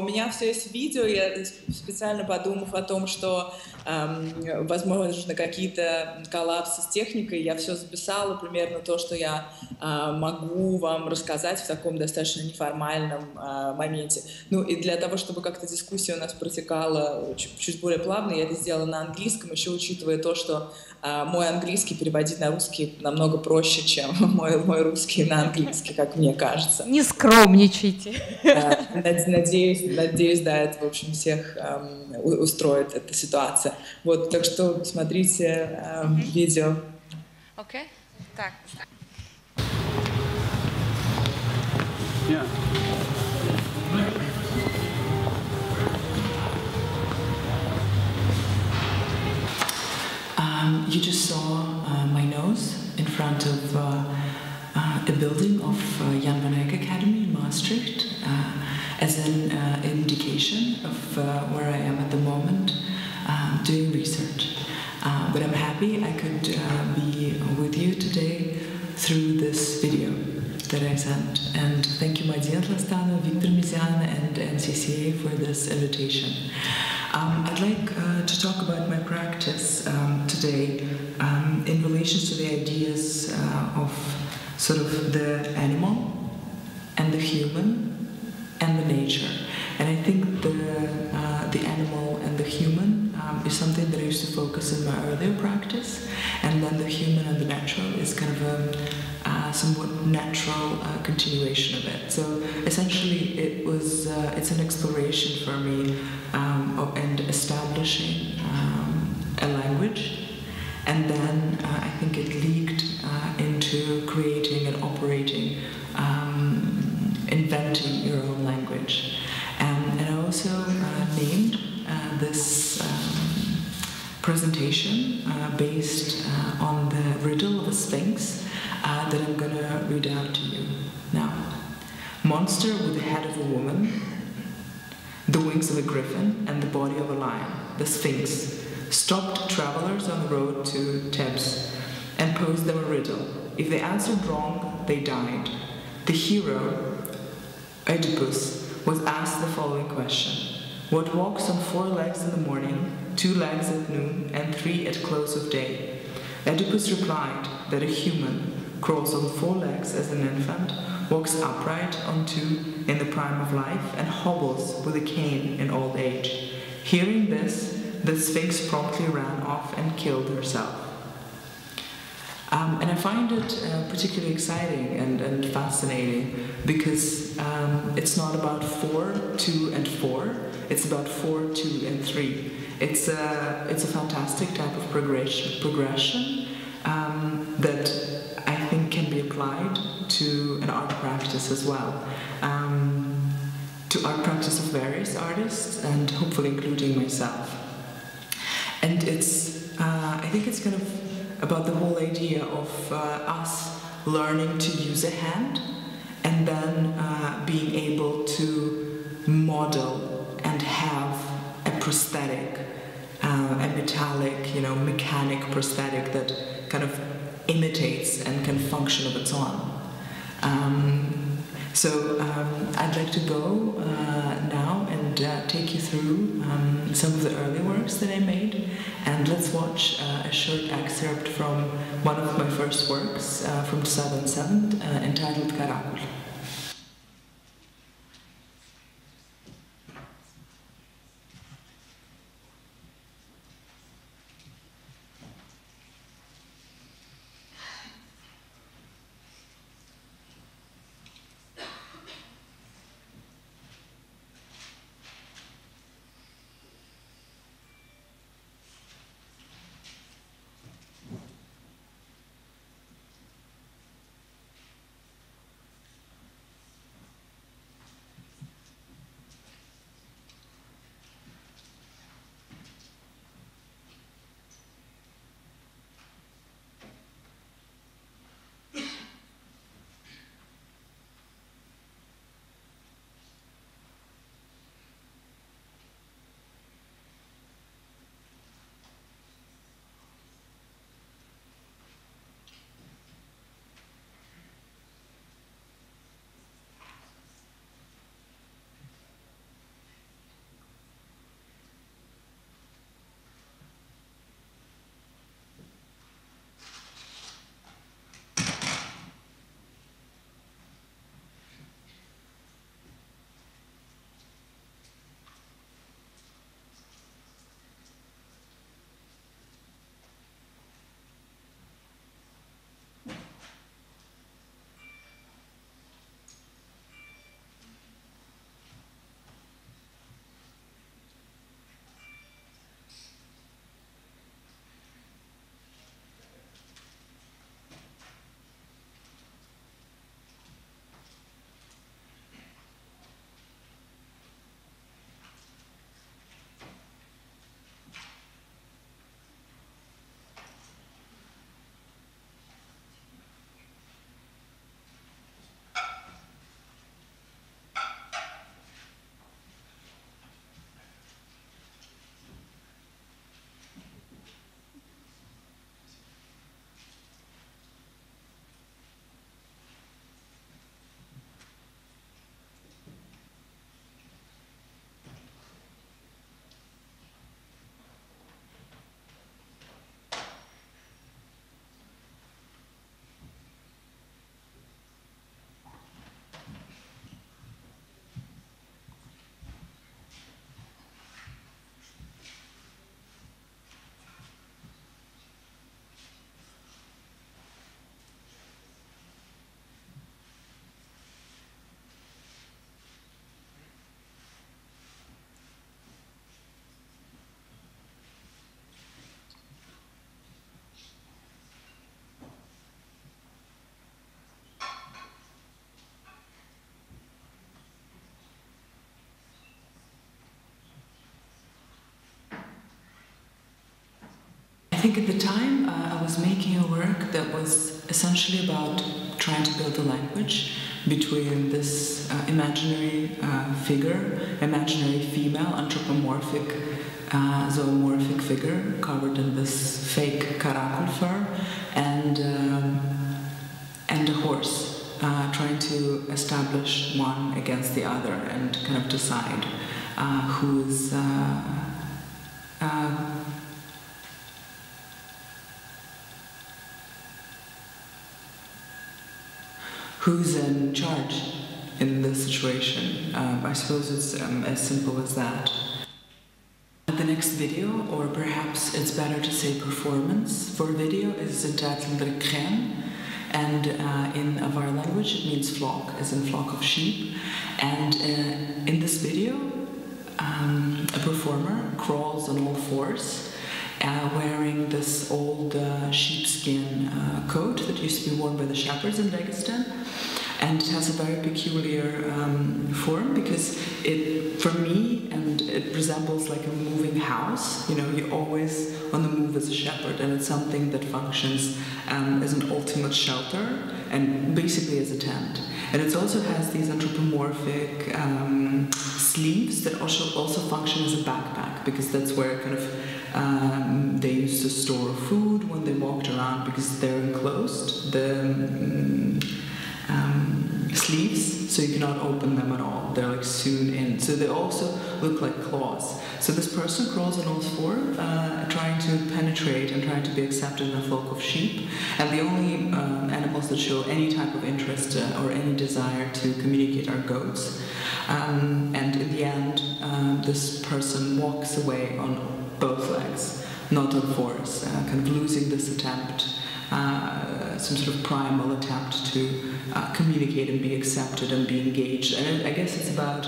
меня все есть в видео, я специально подумав о том, что возможно какие-то коллапсы с техникой, я все записала, примерно то, что я могу вам рассказать в таком достаточно неформальном моменте. Ну и для того, чтобы как-то дискуссия у нас протекала чуть более плавно, я это сделала на английском, еще учитывая то, что мой английский переводить на русский намного проще, чем мой русский на английский, как мне кажется. Не скромничайте. Надеюсь, да, это, в общем, всех устроит эта ситуация. Вот, так что смотрите видео. Окей? Так. Yeah. You just saw my nose in front of a building of Jan van Eyck Academy in Maastricht as an indication of where I am at the moment doing research. But I'm happy I could be with you today through this video that I sent. And thank you, Madian Tlastano, Victor Mizian, and NCCA for this invitation. I'd like to talk about my practice today in relation to the ideas of sort of the animal and the human and the nature. And I think the animal and the human is something that I used to focus in my earlier practice, and then the human and the natural is kind of a somewhat natural continuation of it. So essentially, it's an exploration for me and establishing a language, and then I think it leaked into creating and operating, inventing your own language. And I also named this presentation based on the riddle of a sphinx that I'm going to read out to you now. Monster with the head of a woman, the wings of a griffin, and the body of a lion, the sphinx, stopped travelers on the road to Thebes and posed them a riddle. If they answered wrong, they died. The hero, Oedipus, was asked the following question: what walks on 4 legs in the morning, 2 legs at noon, and 3 at close of day? Oedipus replied that a human crawls on 4 legs as an infant, walks upright on 2 in the prime of life, and hobbles with a cane in old age. Hearing this, the Sphinx promptly ran off and killed herself. And I find it particularly exciting and fascinating because it's not about 4, 2, and 4. It's about 4, 2, and 3. It's a fantastic type of progression that I think can be applied to an art practice as well. To art practice of various artists, and hopefully including myself. And I think it's kind of about the whole idea of us learning to use a hand and then being able to model and have a prosthetic, a metallic, mechanic prosthetic that kind of imitates and can function of its own. So I'd like to go now and take you through some of the early works that I made, and let's watch a short excerpt from one of my first works from 2007 entitled Caracol. think at the time I was making a work that was essentially about trying to build a language between this imaginary figure, imaginary female, anthropomorphic, zoomorphic figure covered in this fake caracol fur, and a horse, trying to establish one against the other and kind of decide who's in charge in this situation. I suppose it's as simple as that. The next video, or perhaps it's better to say performance for video, is entitled Recrem, and in Avar language it means flock, as in flock of sheep. And in this video, a performer crawls on all fours, wearing this old sheepskin coat that used to be worn by the shepherds in Dagestan. And it has a very peculiar form, because it, for me, and it resembles like a moving house. You know, you're always on the move as a shepherd, and it's something that functions as an ultimate shelter and basically as a tent. And it also has these anthropomorphic sleeves that also function as a backpack, because that's where kind of they used to store food when they walked around, because they're enclosed. The sleeves, so you cannot open them at all. They're like sewn in. So they also look like claws. So this person crawls on all fours, trying to penetrate and trying to be accepted in a flock of sheep. And the only animals that show any type of interest or any desire to communicate are goats. And in the end, this person walks away on both legs, not on fours, kind of losing this attempt, some sort of primal attempt to communicate and be accepted and be engaged. And I guess it's about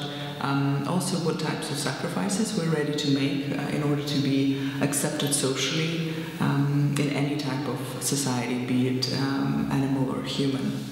also what types of sacrifices we're ready to make in order to be accepted socially in any type of society, be it animal or human.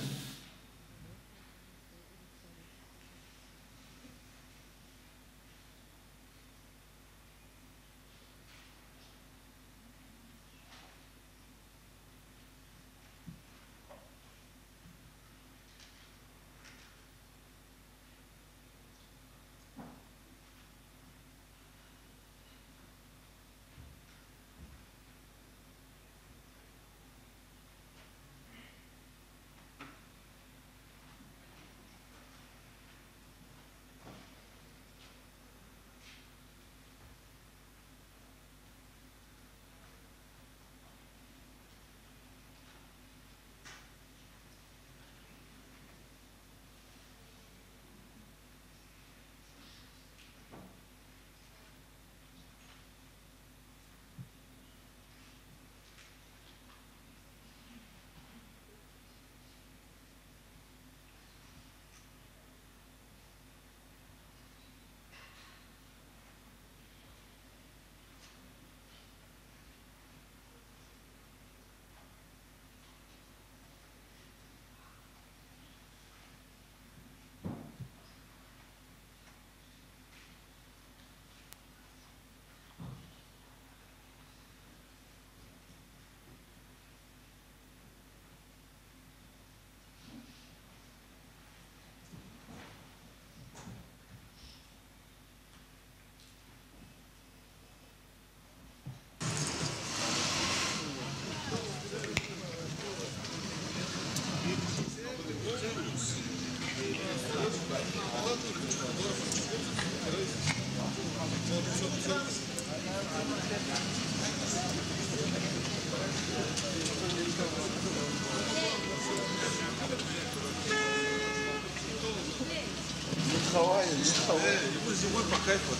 Depois eu vou para cá, pô.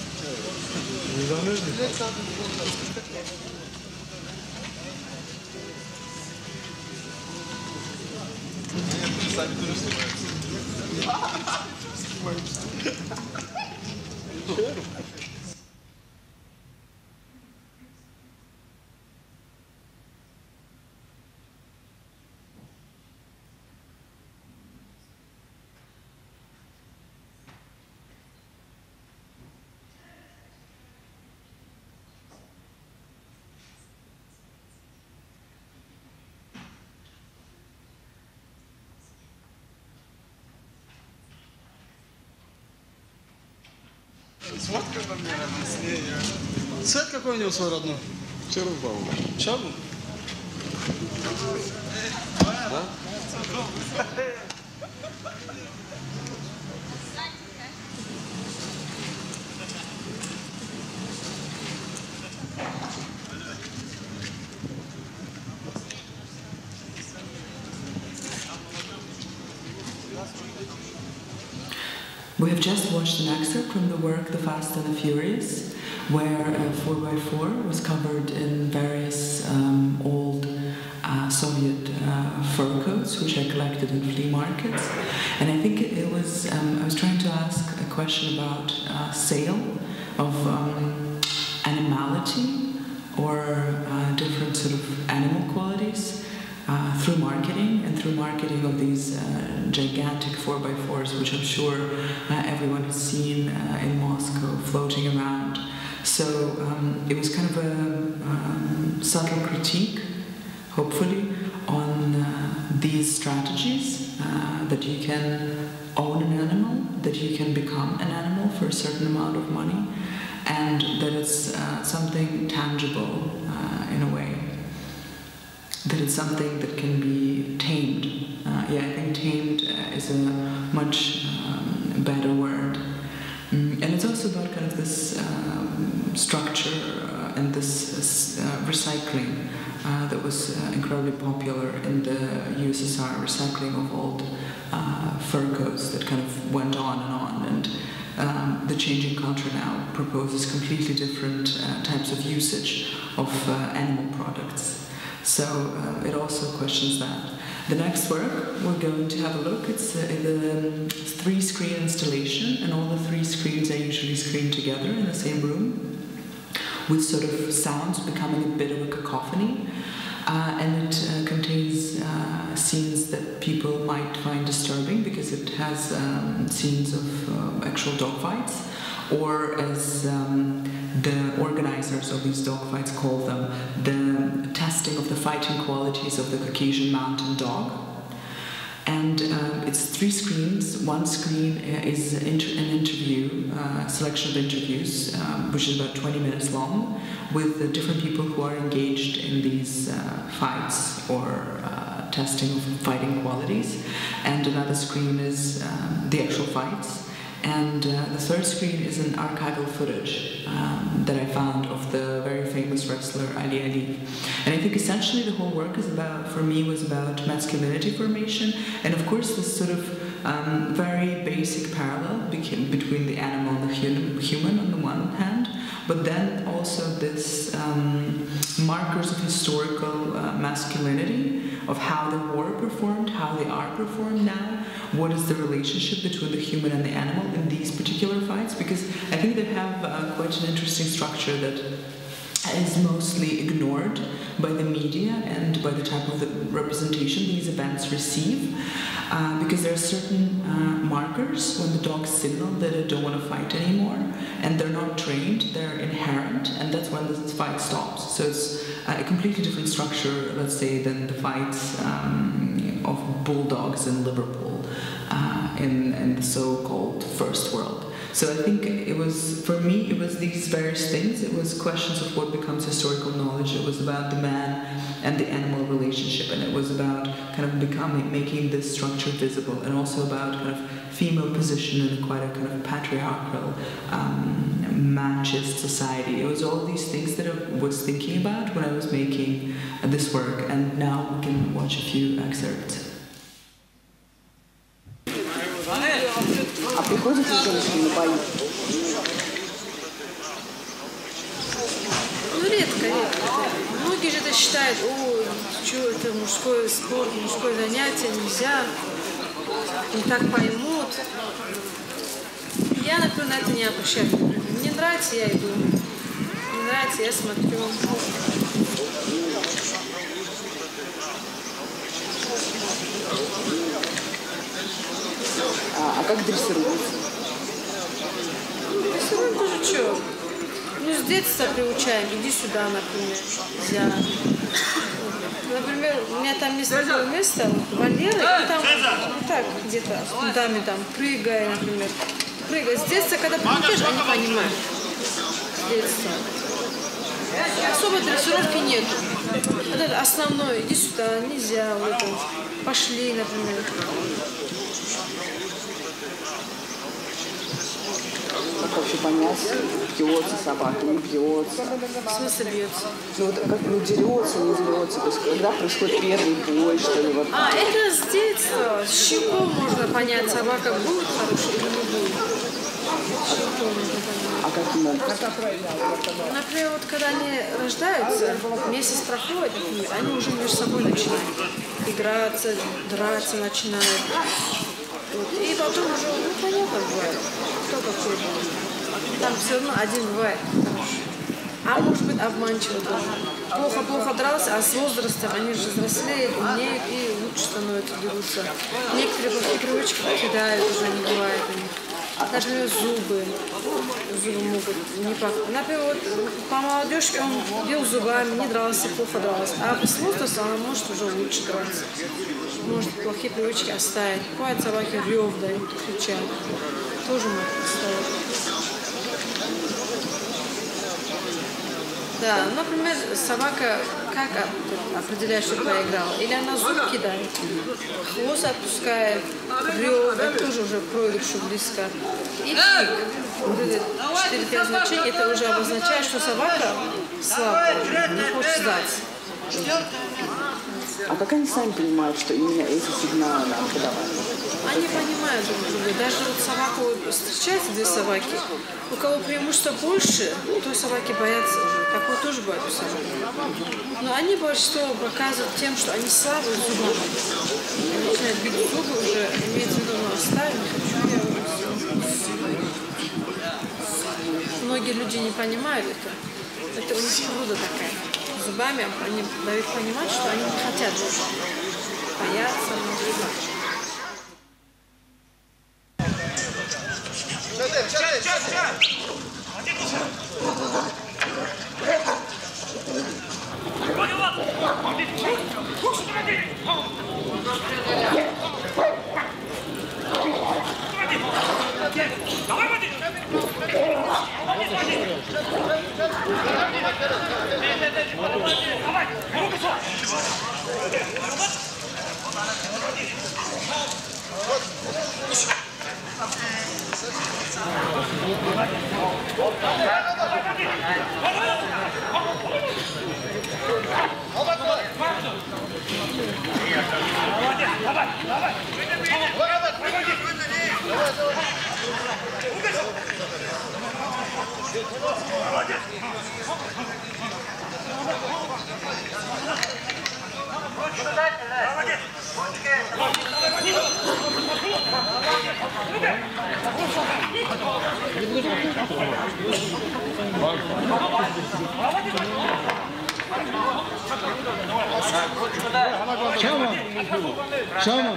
Sabe tudo isso. Сфоткай на мне объяснение. Цвет какой у него свой родной? Черный, по-моему. Черный? Да? We have just watched an excerpt from the work The Fast and the Furious, where 4x4 was covered in various old Soviet fur coats, which I collected in flea markets. And I think it was, I was trying to ask a question about sale of animality or different sort of animal qualities through marketing, and through marketing of these gigantic 4x4s, which I'm sure everyone has seen in Moscow floating around. So it was kind of a subtle critique, hopefully, on these strategies that you can own an animal, that you can become an animal for a certain amount of money, and that it's something tangible in a way. That it's something that can be tamed. Yeah, I think tamed is a much better word. And it's also about kind of this structure and this recycling that was incredibly popular in the USSR, recycling of old fur coats that kind of went on and on. And the changing culture now proposes completely different types of usage of animal products. So it also questions that. The next work, we're going to have a look. It's a 3-screen installation, and all the 3 screens are usually screened together in the same room, with sort of sounds becoming a bit of a cacophony. And it contains scenes that people might find disturbing because it has scenes of actual dogfights, or as the organizers of these dogfights call them, the testing of the fighting qualities of the Caucasian mountain dog. And it's 3 screens. One screen is an interview, a selection of interviews, which is about 20 minutes long, with the different people who are engaged in these fights or testing of fighting qualities. And another screen is the actual fights. And the 3rd screen is an archival footage that I found of the very famous wrestler Ali Ali. And I think essentially the whole work is about, for me, was about masculinity formation, and of course this sort of very basic parallel between the animal and the human on the one hand, but then also this markers of historical masculinity, of how the war performed, how they are performed now, what is the relationship between the human and the animal in these particular fights, because I think they have quite an interesting structure that is mostly ignored by the media and by the type of the representation these events receive, because there are certain markers when the dogs signal that they don't want to fight anymore, and they're not trained, they're inherent, and that's when the fight stops. So it's a completely different structure, let's say, than the fights of bulldogs in Liverpool in the so-called First World. So I think it was, for me, it was these various things. It was questions of what becomes historical knowledge. It was about the man and the animal relationship, and it was about kind of making this structure visible, and also about kind of female position in quite a kind of patriarchal, machist society. It was all these things that I was thinking about when I was making this work, and now we can watch a few excerpts. А приходят женщины на бои? Ну, редко. Многие же это считают, ой, что это мужской спорт, мужское занятие, нельзя, не так поймут. Я, например, на это не обращаю. Мне нравится, я иду. Мне нравится, я смотрю. А как дрессируется? Дрессируем тоже что? Ну, с детства приучаем. Иди сюда, например. Нельзя. Например, у меня там есть такое место, вольеры, и там вот так где-то с кудами там прыгай, например. прыгать. С детства, когда прыгаешь, они понимают. С детства. Особой дрессировки нет. Вот это основное. Иди сюда, нельзя. Вот это. Пошли, например. Как вообще понять, бьется собака, не бьется? В смысле бьется? Ну вот как дерется, не дерется, то есть когда происходит первый бой, что ли? Вот. Это с детства, с щеком можно понять, собака будет хорошая или не будет. Щеком можно понять. А каким образом? Например, вот когда они рождаются, месяц проходит, например, они уже между собой начинают играться, драться начинают. Вот. И потом уже, ну, понятно бывает, кто какой будет. Там все равно один бывает хороший. А может быть обманчиво тоже. Плохо-плохо дрался, а с возрастом они же взрослеют, умнеют и лучше становятся, дерутся. Некоторые плохие привычки покидают, уже не бывает у них. Например, зубы могут не пахнуть. Например, вот по молодежке он бил зубами, не дрался, плохо дрался. А с возрастом он может уже лучше драться. Может плохие привычки оставить. Бывает, собаки рев дают, кричат. Тоже может оставить. Да, например, собака как определяет, что проиграла? Или она зуб кидает, хвост отпускает, рев, это тоже уже проигрышу близко. И крик. Вот эти 4-5 значений, это уже обозначает, что собака слабая, не хочет сдаться. А как они сами понимают, что именно эти сигналы надо подавать? Они понимают друг друга. Даже вот собака, вот, встречаются две собаки, у кого преимущество больше, той собаки боятся уже. Такое тоже бывает у собак. Но они большинство показывают тем, что они слабые зубами. Они начинают бить зубы уже, имеется в виду, ну, оставим, не хочу я уже. Многие люди не понимают это. Это у них природа такая. Зубами они дают понимать, что они не хотят больше. Боятся, не знаю. Шама! Шама!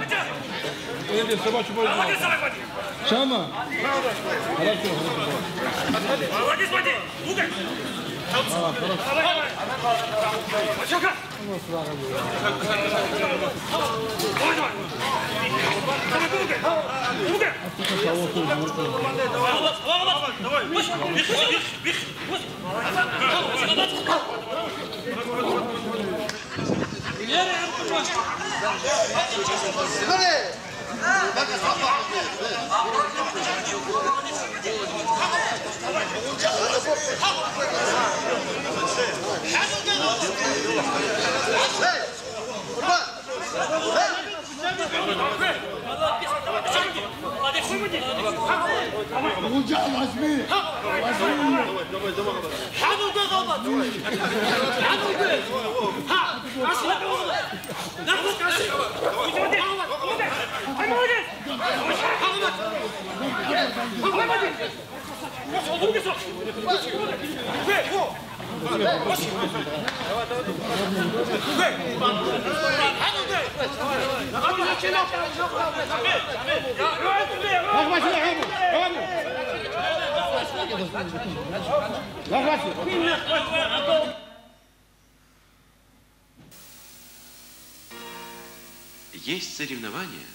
Есть соревнования,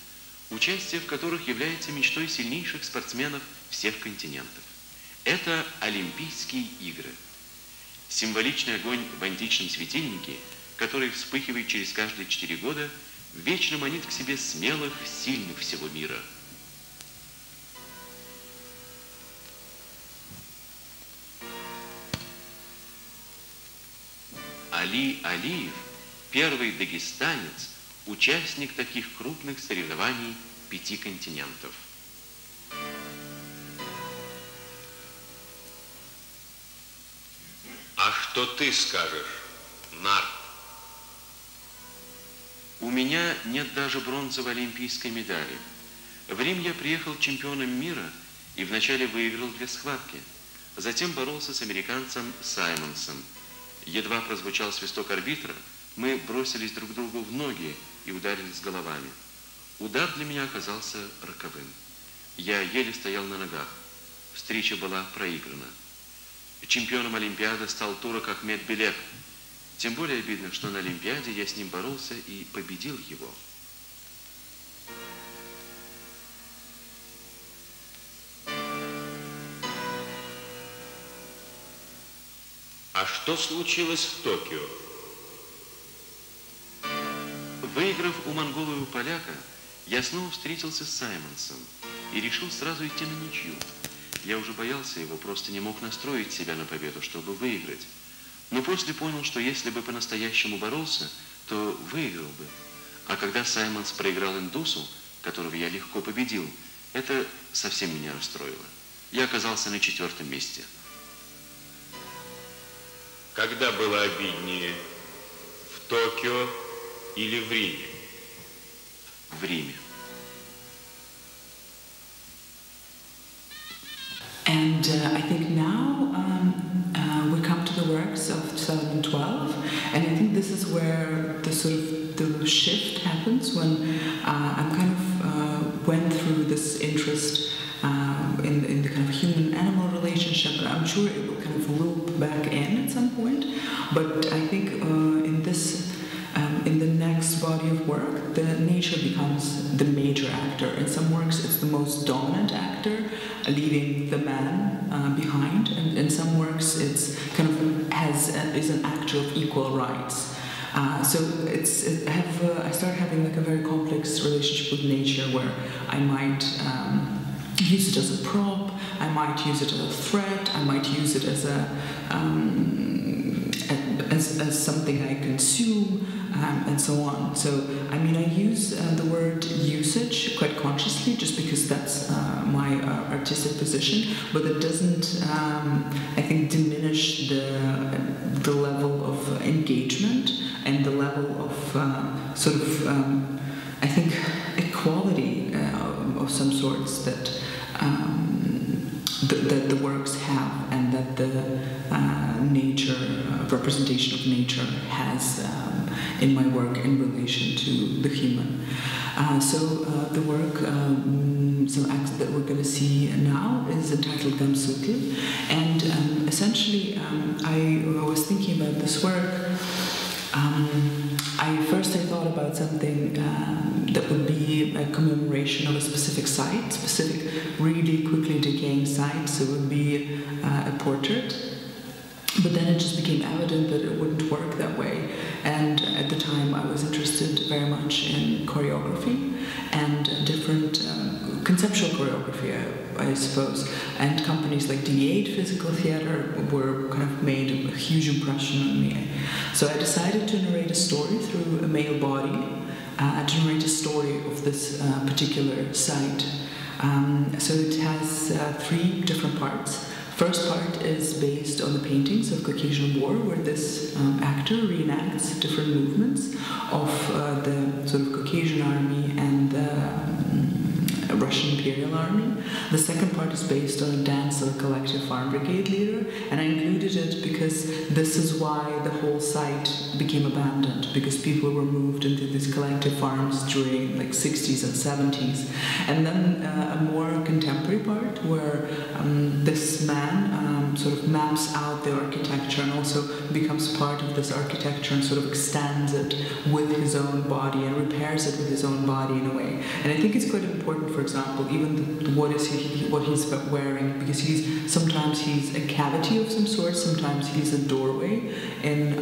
участие в которых является мечтой сильнейших спортсменов всех континентов. Это Олимпийские игры. Символичный огонь в античном светильнике, который вспыхивает через каждые 4 года, вечно манит к себе смелых, сильных всего мира. Али Алиев, первый дагестанец, участник таких крупных соревнований 5 континентов. А что ты скажешь, Нар? У меня нет даже бронзовой олимпийской медали. В Рим я приехал чемпионом мира и вначале выиграл 2 схватки. Затем боролся с американцем Саймонсом. Едва прозвучал свисток арбитра, мы бросились друг другу в ноги и ударились головами. Удар для меня оказался роковым. Я еле стоял на ногах. Встреча была проиграна. Чемпионом Олимпиады стал турок Ахмед Белек. Тем более обидно, что на Олимпиаде я с ним боролся и победил его. А что случилось в Токио? Выиграв у монгола и у поляка, я снова встретился с Саймонсом и решил сразу идти на ничью. Я уже боялся его, просто не мог настроить себя на победу, чтобы выиграть. Но после понял, что если бы по-настоящему боролся, то выиграл бы. А когда Саймонс проиграл индусу, которого я легко победил, это совсем меня расстроило. Я оказался на 4-м месте. Когда было обиднее, в Токио или в Риме? В Риме. And I think now we come to the works of 2012, and I think this is where the sort of the shift happens when I'm kind of went through this interest in the kind of human-animal relationship. I'm sure it will kind of loop back in at some point, but I think in the next body of work, the nature becomes the major actor. In some works, it's the most dominant actor, leaving the man behind, and in some works, it's kind of is an actor of equal rights. So I started having like a very complex relationship with nature, where I might use it as a prop, I might use it as a threat, I might use it as as something I consume, and so on. So, I mean, I use the word usage quite consciously, just because that's my artistic position, but it doesn't, I think, diminish the level of engagement and the level of sort of, I think, equality of some sorts that that the works have, and that the nature, representation of nature has in my work in relation to the human. So the work, some acts that we're going to see now is entitled Gamsutil, and essentially I was thinking about this work. I thought about something that would be a commemoration of a specific site, specific really quickly decaying site, so it would be a portrait. But then it just became evident that it wouldn't work that way. And at the time I was interested very much in choreography and different conceptual choreography, I suppose. And companies like D8 Physical Theatre were kind of made a huge impression on me. So I decided to narrate a story through a male body, to narrate a story of this particular site. So it has 3 different parts. First part is based on the paintings of Caucasian War, where this actor reenacts different movements of the sort of Caucasian army and Russian Imperial Army. The second part is based on a dance of a collective farm brigade leader, and I included it because this is why the whole site became abandoned, because people were moved into these collective farms during like 60s and 70s. And then a more contemporary part where this man sort of maps out the architecture and also becomes part of this architecture and sort of extends it with his own body and repairs it with his own body in a way. And I think it's quite important, for example, even what he's wearing, because sometimes he's a cavity of some sort, sometimes he's a doorway in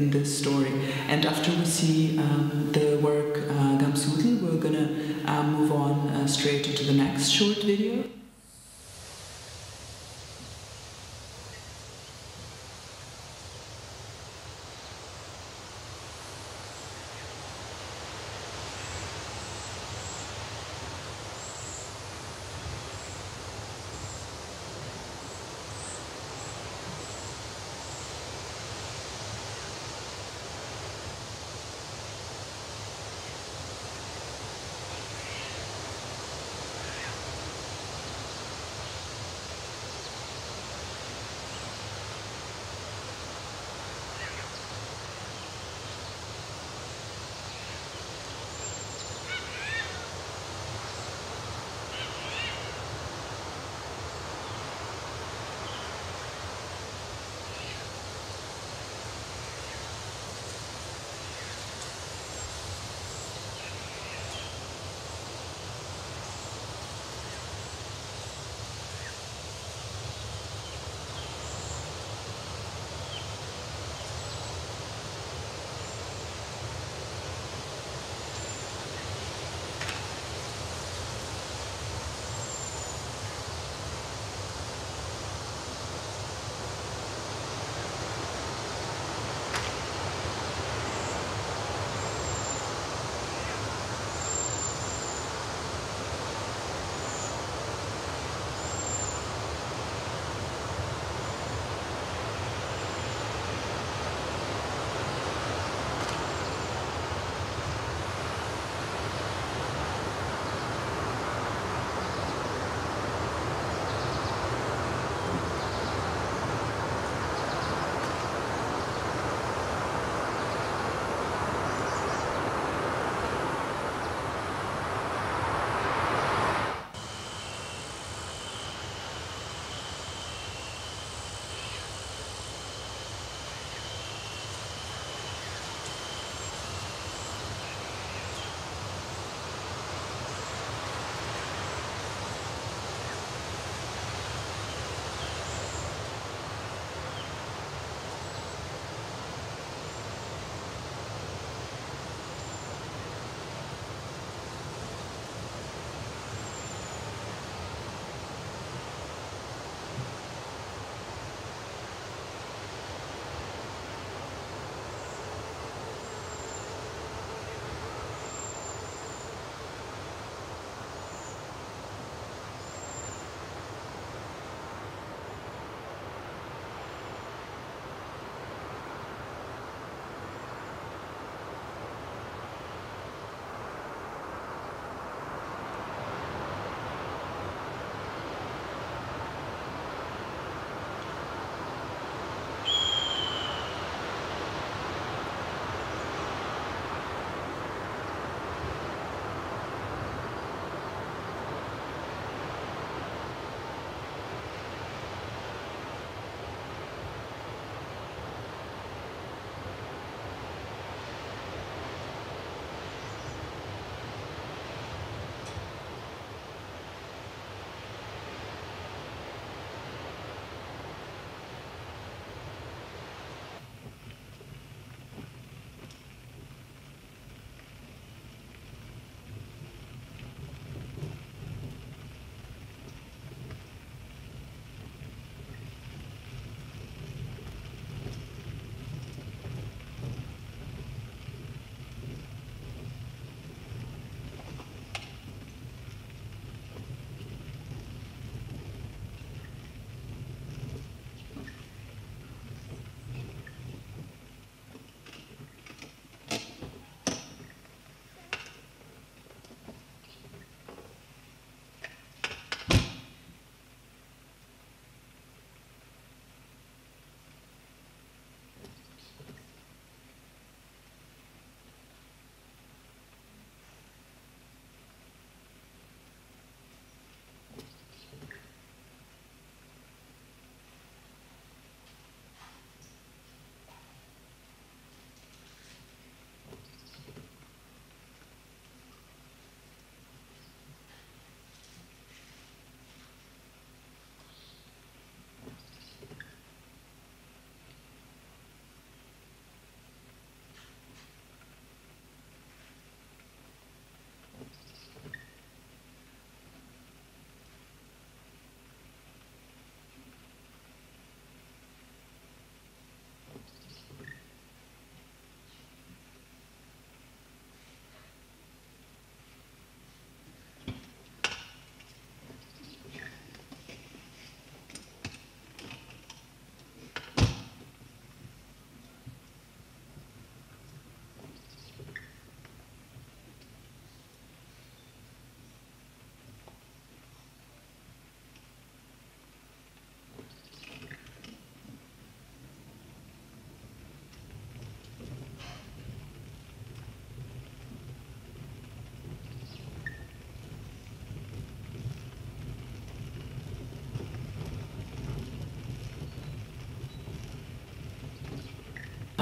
this story. And after we see the work Gamsudl, we're gonna move on straight into the next short video.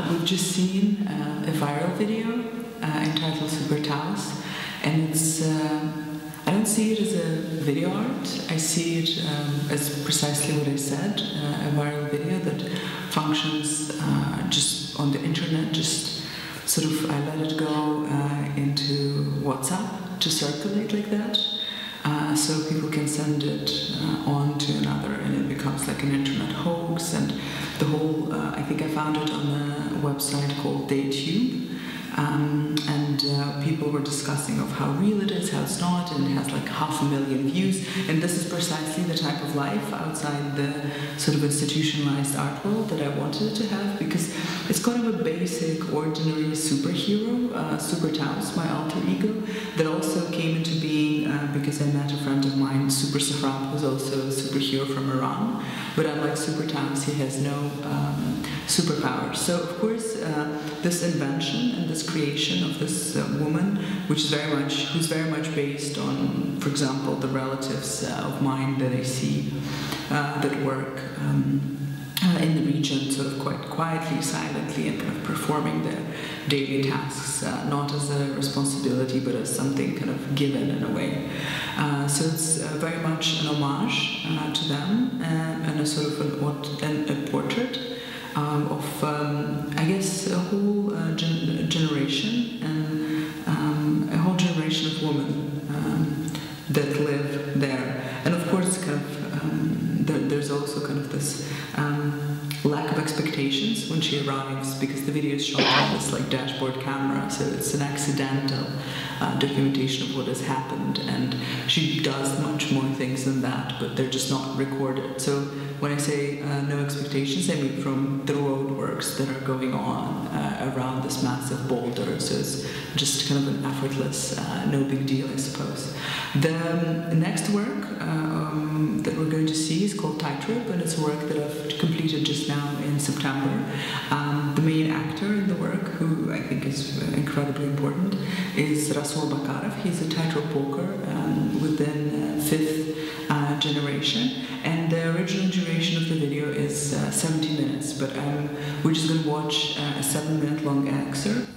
We've just seen a viral video entitled Super Taus, and it's I don't see it as a video art. I see it as precisely what I said, a viral video that functions just on the internet, just sort of I let it go into WhatsApp to circulate like that. So people can send it on to another, and it becomes like an internet hoax. And the whole, I think I found it on a website called Daytube, and people were discussing of how real it is, how it's not, and it has like 500,000 views. And this is precisely the type of life outside the sort of institutionalized art world that I wanted it to have, because it's kind of a basic, ordinary superhero, Super Taus, my alter ego, that also came into being because I met a friend of mine, Super Safran, who's also a superhero from Iran. But unlike Super Taus, he has no superpowers. So of course, this invention and this creation of this woman, who's very much based on, for example, the relatives of mine that I see that work in the region, sort of quite quietly, silently, and kind of performing their daily tasks, not as a responsibility, but as something kind of given in a way. So it's very much an homage to them, and a sort of a portrait of, I guess, a whole generation, and a whole generation of women that live there. And of course, kind of, there's also kind of this lack of expectations when she arrives, because the video is shot on this like dashboard camera, so it's an accidental documentation of what has happened, and she does much more things than that, but they're just not recorded. So when I say no expectations, I mean from the roadworks that are going on around this massive boulder, so it's just kind of an effortless, no big deal, I suppose. The next work that we're going to see is called Tightrope, and it's a work that I've completed just now in September. The main actor in the work, who I think is incredibly important, is Rasul Bakarov. He's a tightrope walker within fifth generation, and the original duration of the video is 70 minutes, but we're just going to watch a 7-minute long excerpt.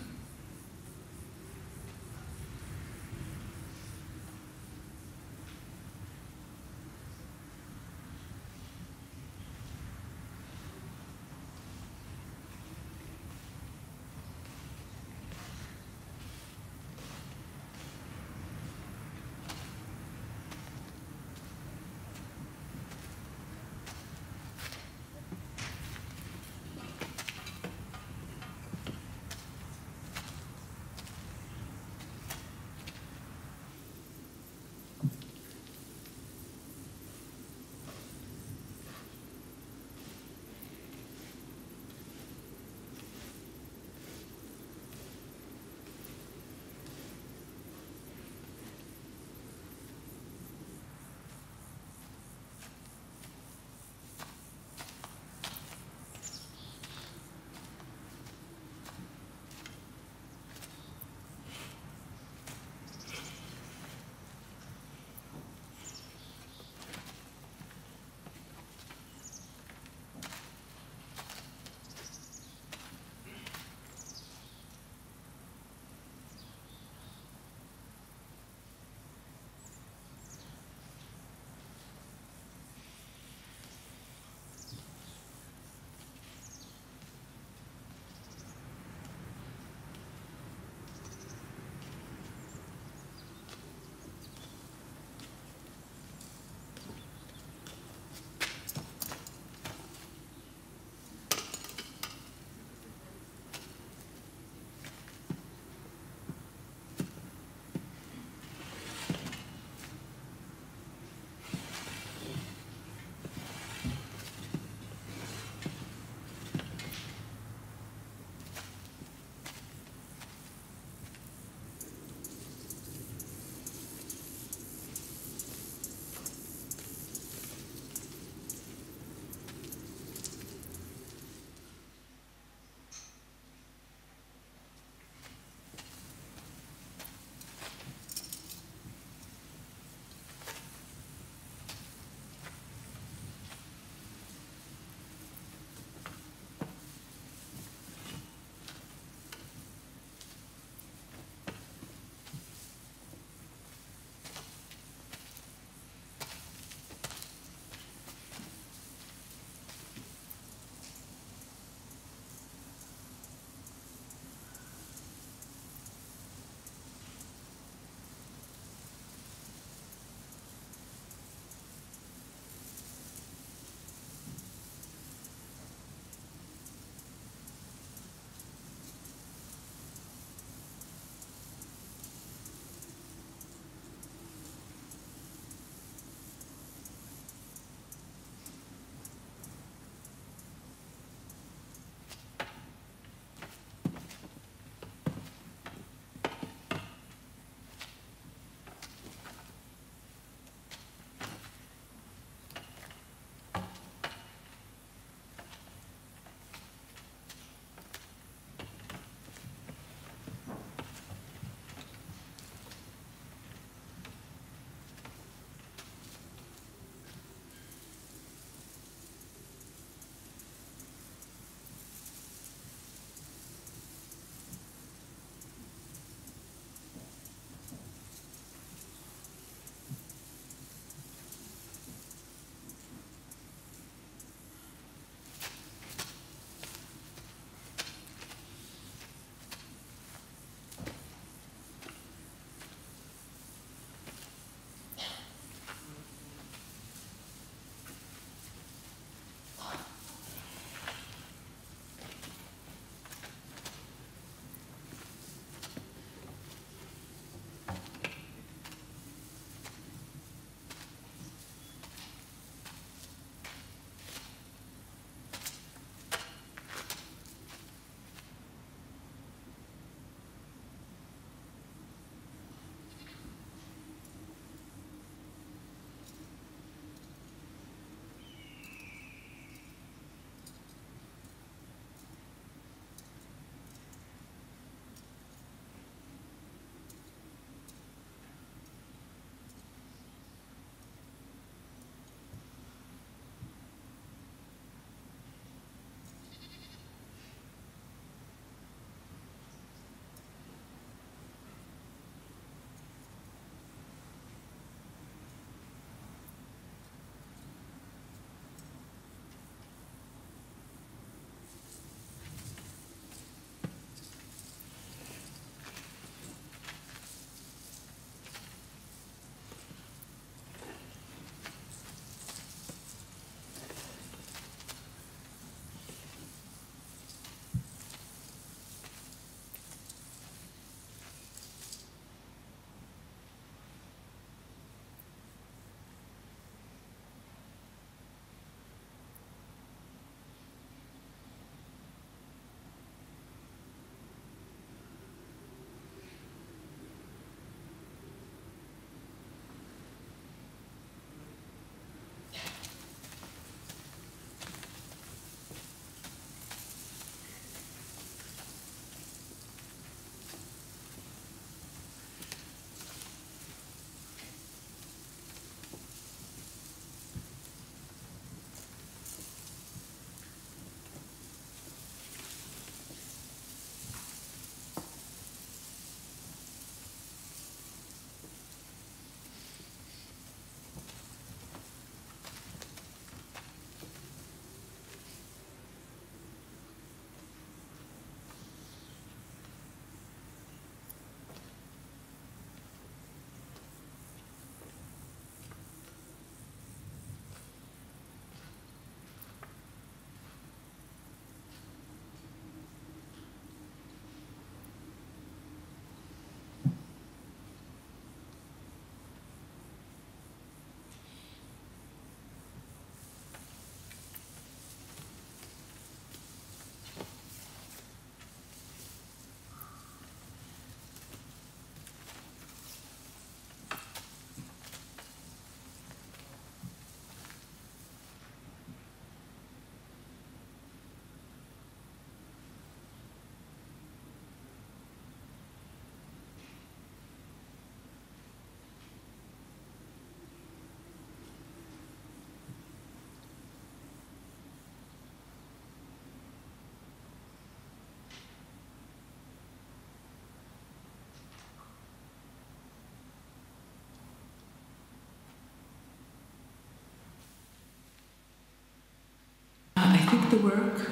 I think the work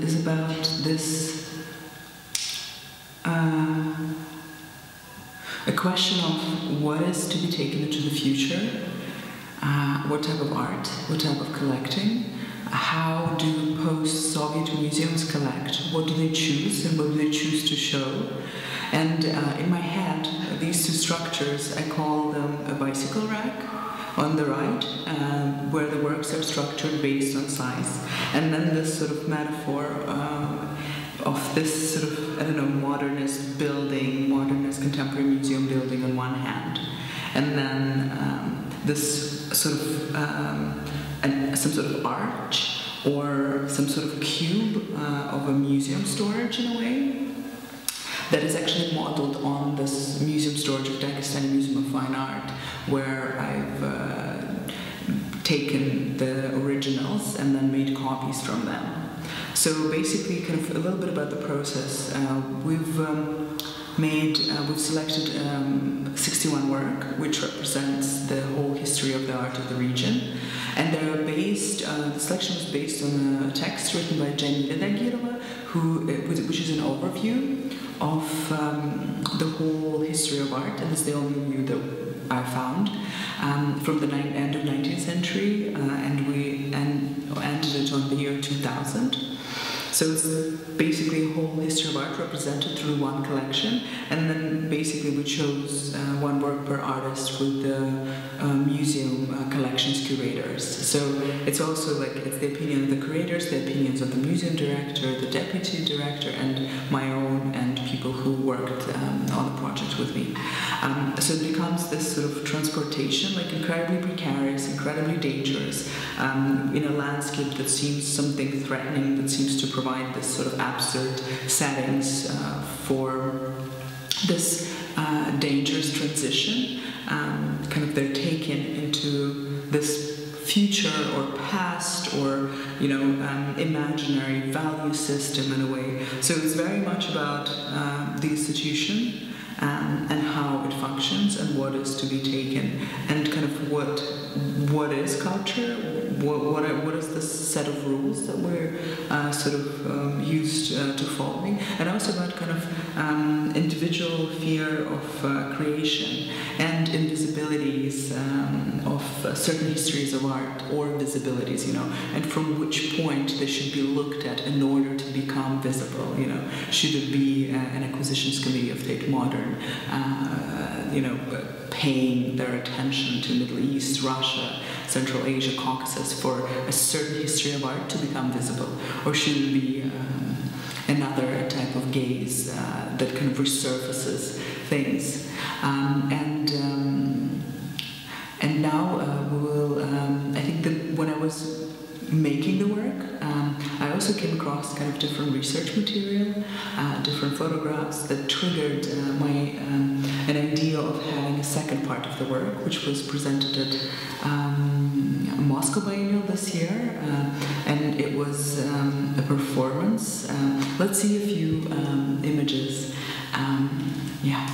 is about this a question of what is to be taken into the future, what type of art, what type of collecting, how do post-Soviet museums collect, what do they choose and what do they choose to show. And in my head, these two structures, I call them a bicycle rack on the right, where the works are structured based on size, and then this sort of metaphor of this sort of, I don't know, modernist building, modernist contemporary museum building on one hand, and then this sort of some sort of arch or some sort of cube of a museum storage in a way that is actually modeled on this museum storage of Dagestani Museum of Fine Art, where I've taken the originals and then made copies from them. So basically, kind of a little bit about the process. We've selected 61 work, which represents the whole history of the art of the region. And they're based, the selection was based on a text written by Janila Dagirova, which is an overview of the whole history of art, and it's the only view that I found from the end of 19th century, and we ended it on the year 2000. So it's basically a whole history of art represented through one collection, and then basically we chose one work per artist with the museum collections curators. So it's also like, it's the opinion of the curators, the opinions of the museum director, the deputy director, and my own, and people who worked on the project with me. So it becomes this sort of transportation, like incredibly precarious, incredibly dangerous, in a landscape that seems something threatening, that seems to provide this sort of absurd settings for this dangerous transition. Kind of they're taken into this future or past or, you know, imaginary value system in a way. So it's very much about the institution and how it functions and what is to be taken, and kind of what is culture, what is the set of rules that we're sort of used to following, and also about kind of individual fear of creation and invisibilities of certain histories of art, or visibilities, you know, and from which point they should be looked at in order to become visible, you know. Should it be an acquisitions committee of Tate Modern, you know, paying their attention to Middle East, Russia, Central Asia, Caucasus for a certain history of art to become visible? Or should it be another type of gaze that kind of resurfaces things? And now we will, I think that when I was making the work, I also came across kind of different research material, different photographs that triggered an idea of having a second part of the work, which was presented at Moscow Biennial this year, and it was a performance. Let's see a few images. Yeah.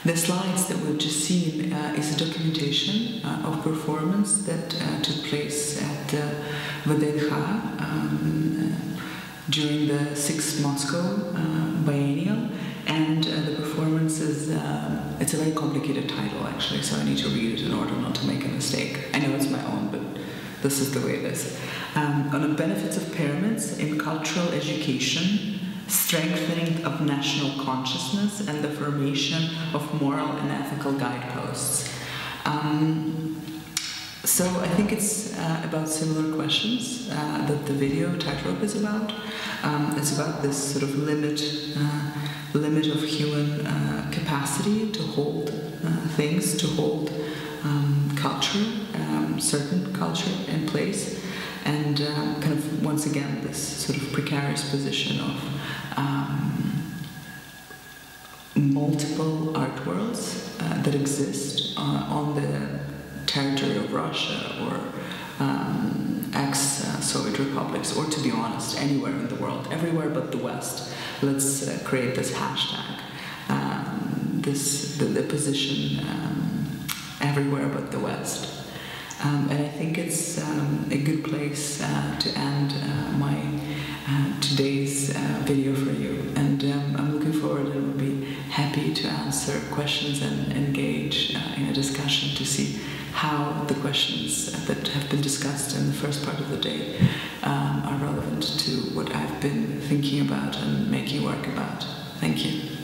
The slides that we've just seen is a documentation of performance that took place at VDNH during the 6th Moscow Biennial, and the performance is, it's a very complicated title actually, so I need to read it in order not to make a mistake. I know it's my own, but this is the way it is. On the benefits of pyramids in cultural education, strengthening of national consciousness, and the formation of moral and ethical guideposts. So I think it's about similar questions that the video tightrope is about. It's about this sort of limit of human capacity to hold things, to hold culture, certain culture in place, and kind of once again this sort of precarious position of multiple art worlds that exist on the territory of Russia or ex-Soviet republics, or to be honest, anywhere in the world, everywhere but the West. Let's create this hashtag, the position everywhere but the West. And I think it's a good place to end my today's video for you. And I'm looking forward and will be happy to answer questions and engage in a discussion to see how the questions that have been discussed in the first part of the day are relevant to what I've been thinking about and making work about. Thank you.